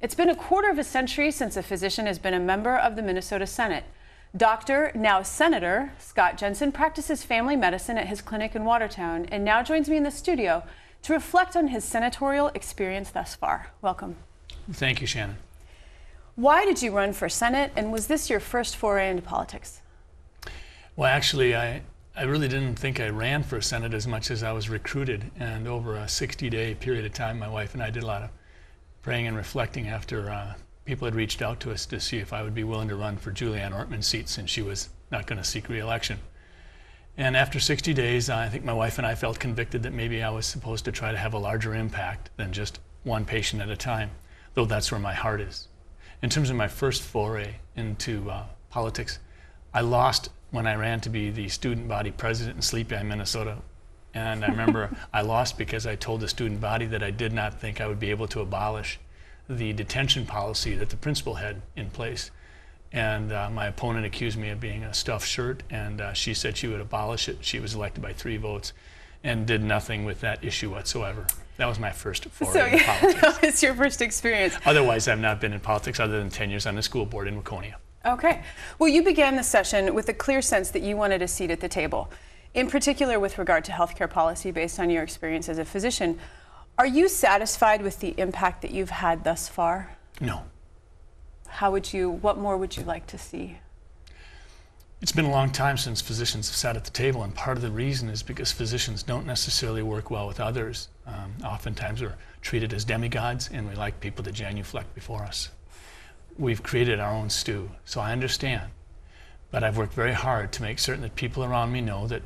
It's been a quarter of a century since a physician has been a member of the Minnesota Senate. Dr., now Senator, Scott Jensen practices family medicine at his clinic in Watertown and now joins me in the studio to reflect on his senatorial experience thus far. Welcome. Thank you, Shannon. Why did you run for Senate, and was this your first foray into politics? Well, actually, I really didn't think I ran for Senate as much as I was recruited, and over a 60-day period of time, my wife and I did a lot of praying and reflecting after people had reached out to us to see if I would be willing to run for Julianne Ortman's seat since she was not going to seek re-election. And after 60 days, I think my wife and I felt convicted that maybe I was supposed to try to have a larger impact than just one patient at a time, though that's where my heart is. In terms of my first foray into politics, I lost when I ran to be the student body president in Sleepy Eye, Minnesota. And I remember I lost because I told the student body that I did not think I would be able to abolish the detention policy that the principal had in place. And my opponent accused me of being a stuffed shirt, and she said she would abolish it. She was elected by 3 votes and did nothing with that issue whatsoever. That was my first foray in politics. That was your first experience. Otherwise, I've not been in politics other than 10 years on the school board in Waconia. Okay. Well, you began the session with a clear sense that you wanted a seat at the table, in particular with regard to healthcare policy based on your experience as a physician. Are you satisfied with the impact that you've had thus far? No. What more would you like to see? It's been a long time since physicians have sat at the table, and part of the reason is because physicians don't necessarily work well with others. Oftentimes we're treated as demigods, and we like people to genuflect before us. We've created our own stew, so I understand. But I've worked very hard to make certain that people around me know that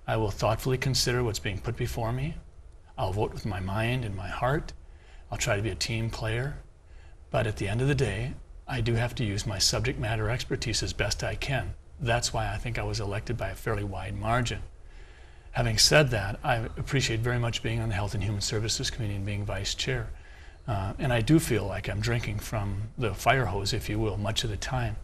I will thoughtfully consider what's being put before me. I'll vote with my mind and my heart. I'll try to be a team player. But at the end of the day, I do have to use my subject matter expertise as best I can. That's why I think I was elected by a fairly wide margin. Having said that, I appreciate very much being on the Health and Human Services Committee and being vice chair. And I do feel like I'm drinking from the fire hose, if you will, much of the time.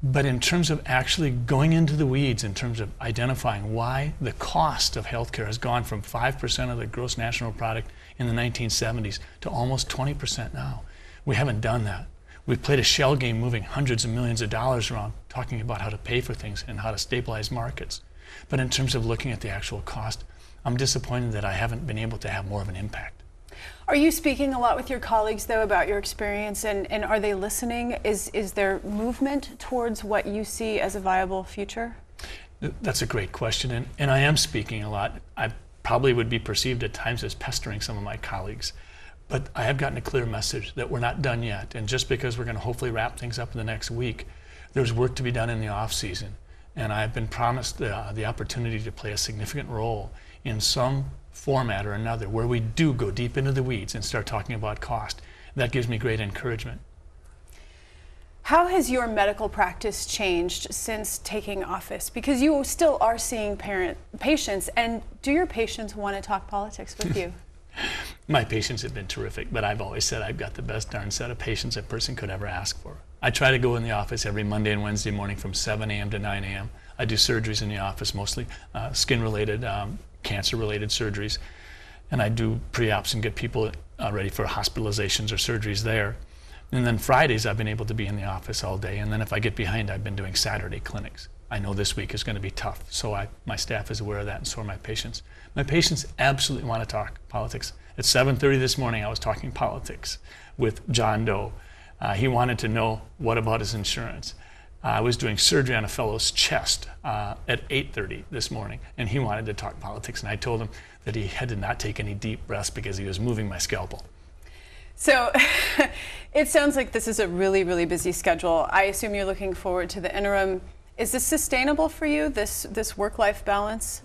But in terms of actually going into the weeds, in terms of identifying why the cost of healthcare has gone from 5% of the gross national product in the 1970s to almost 20% now, we haven't done that. We've played a shell game moving hundreds of millions of dollars around, talking about how to pay for things and how to stabilize markets. But in terms of looking at the actual cost, I'm disappointed that I haven't been able to have more of an impact. Are you speaking a lot with your colleagues, though, about your experience, and are they listening? Is there movement towards what you see as a viable future? That's a great question, and I am speaking a lot. I probably would be perceived at times as pestering some of my colleagues, but I have gotten a clear message that we're not done yet, and just because we're going to hopefully wrap things up in the next week, there's work to be done in the off-season, and I've been promised the opportunity to play a significant role in some format or another where we do go deep into the weeds and start talking about cost. That gives me great encouragement. How has your medical practice changed since taking office? Because you still are seeing patients, and do your patients want to talk politics with you? My patients have been terrific, but I've always said I've got the best darn set of patients a person could ever ask for. I try to go in the office every Monday and Wednesday morning from 7 a.m. to 9 a.m. I do surgeries in the office, mostly skin-related, cancer-related surgeries, and I do pre-ops and get people ready for hospitalizations or surgeries there. And then Fridays I've been able to be in the office all day, and then if I get behind, I've been doing Saturday clinics. I know this week is going to be tough, so my staff is aware of that, and so are my patients. My patients absolutely want to talk politics. At 7:30 this morning, I was talking politics with John Doe. He wanted to know what about his insurance. I was doing surgery on a fellow's chest at 8:30 this morning, and he wanted to talk politics, and I told him that he had to not take any deep breaths because he was moving my scalpel. So it sounds like this is a really, really busy schedule. I assume you're looking forward to the interim. Is this sustainable for you, this work-life balance?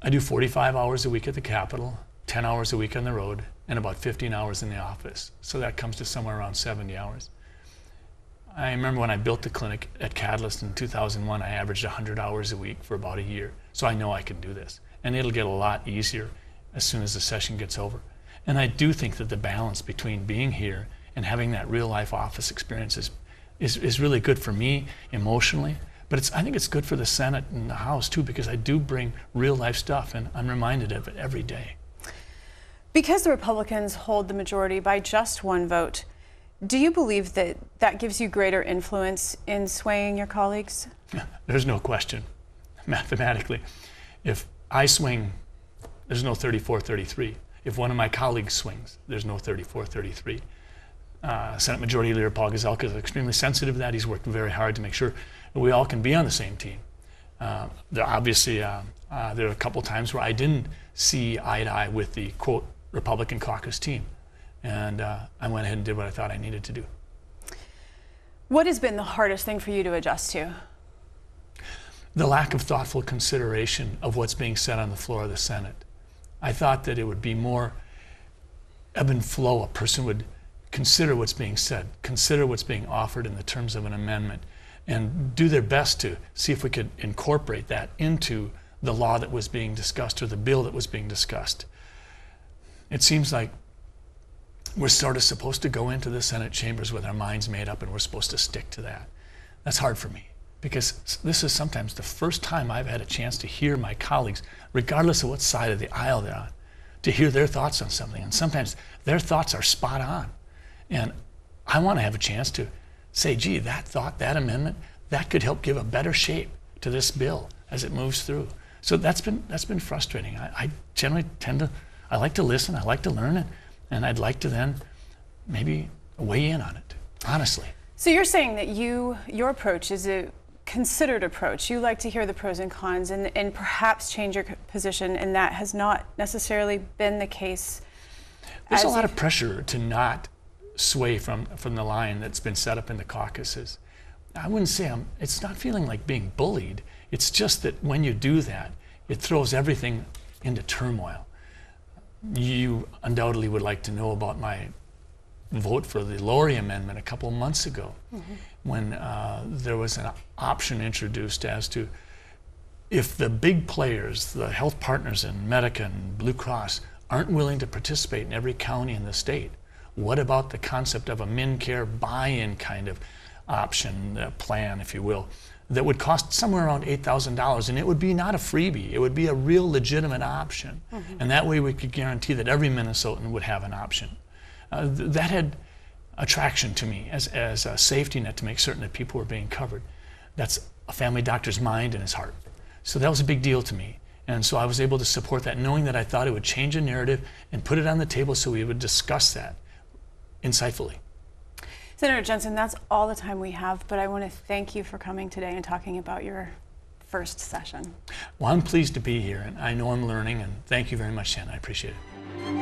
I do 45 hours a week at the Capitol, 10 hours a week on the road, and about 15 hours in the office. So that comes to somewhere around 70 hours. I remember when I built the clinic at Catalyst in 2001, I averaged 100 hours a week for about a year. So I know I can do this. And it'll get a lot easier as soon as the session gets over. And I do think that the balance between being here and having that real-life office experience is really good for me emotionally. But I think it's good for the Senate and the House, too, because I do bring real-life stuff, and I'm reminded of it every day. Because the Republicans hold the majority by just 1 vote, Do you believe that that gives you greater influence in swaying your colleagues? There's no question, mathematically. If I swing, there's no 34-33. If one of my colleagues swings, there's no 34-33. Senate Majority Leader Paul Gazelka is extremely sensitive to that. He's worked very hard to make sure that we all can be on the same team. There are a couple times where I didn't see eye to eye with the, quote, Republican caucus team. And I went ahead and did what I thought I needed to do. What has been the hardest thing for you to adjust to? The lack of thoughtful consideration of what's being said on the floor of the Senate. I thought that it would be more ebb and flow. A person would consider what's being said, consider what's being offered in the terms of an amendment, and do their best to see if we could incorporate that into the law that was being discussed or the bill that was being discussed. It seems like we're sort of supposed to go into the Senate chambers with our minds made up, and we're supposed to stick to that. That's hard for me, because this is sometimes the first time I've had a chance to hear my colleagues, regardless of what side of the aisle they're on, to hear their thoughts on something. And sometimes their thoughts are spot on. And I want to have a chance to say, gee, that thought, that amendment, that could help give a better shape to this bill as it moves through. So that's been frustrating. I generally I like to listen, I like to learn it, and I'd like to then maybe weigh in on it, honestly. So you're saying that your approach is a considered approach. You like to hear the pros and cons and perhaps change your position, and that has not necessarily been the case. There's a lot of pressure to not sway from the line that's been set up in the caucuses. I wouldn't say it's not feeling like being bullied. It's just that when you do that, it throws everything into turmoil. You undoubtedly would like to know about my vote for the Loehrke amendment a couple of months ago, when there was an option introduced as to if the big players, the health partners in Medicine and Blue Cross, aren't willing to participate in every county in the state, what about the concept of a MinCare buy-in kind of option, plan, if you will, that would cost somewhere around $8,000, and it would be not a freebie, it would be a real legitimate option. And that way we could guarantee that every Minnesotan would have an option. That had attraction to me as a safety net to make certain that people were being covered. That's a family doctor's mind and his heart. So that was a big deal to me. And so I was able to support that, knowing that I thought it would change a narrative and put it on the table so we would discuss that insightfully. Senator Jensen, that's all the time we have, but I want to thank you for coming today and talking about your first session. Well, I'm pleased to be here, and I know I'm learning, and thank you very much, Shannon. I appreciate it.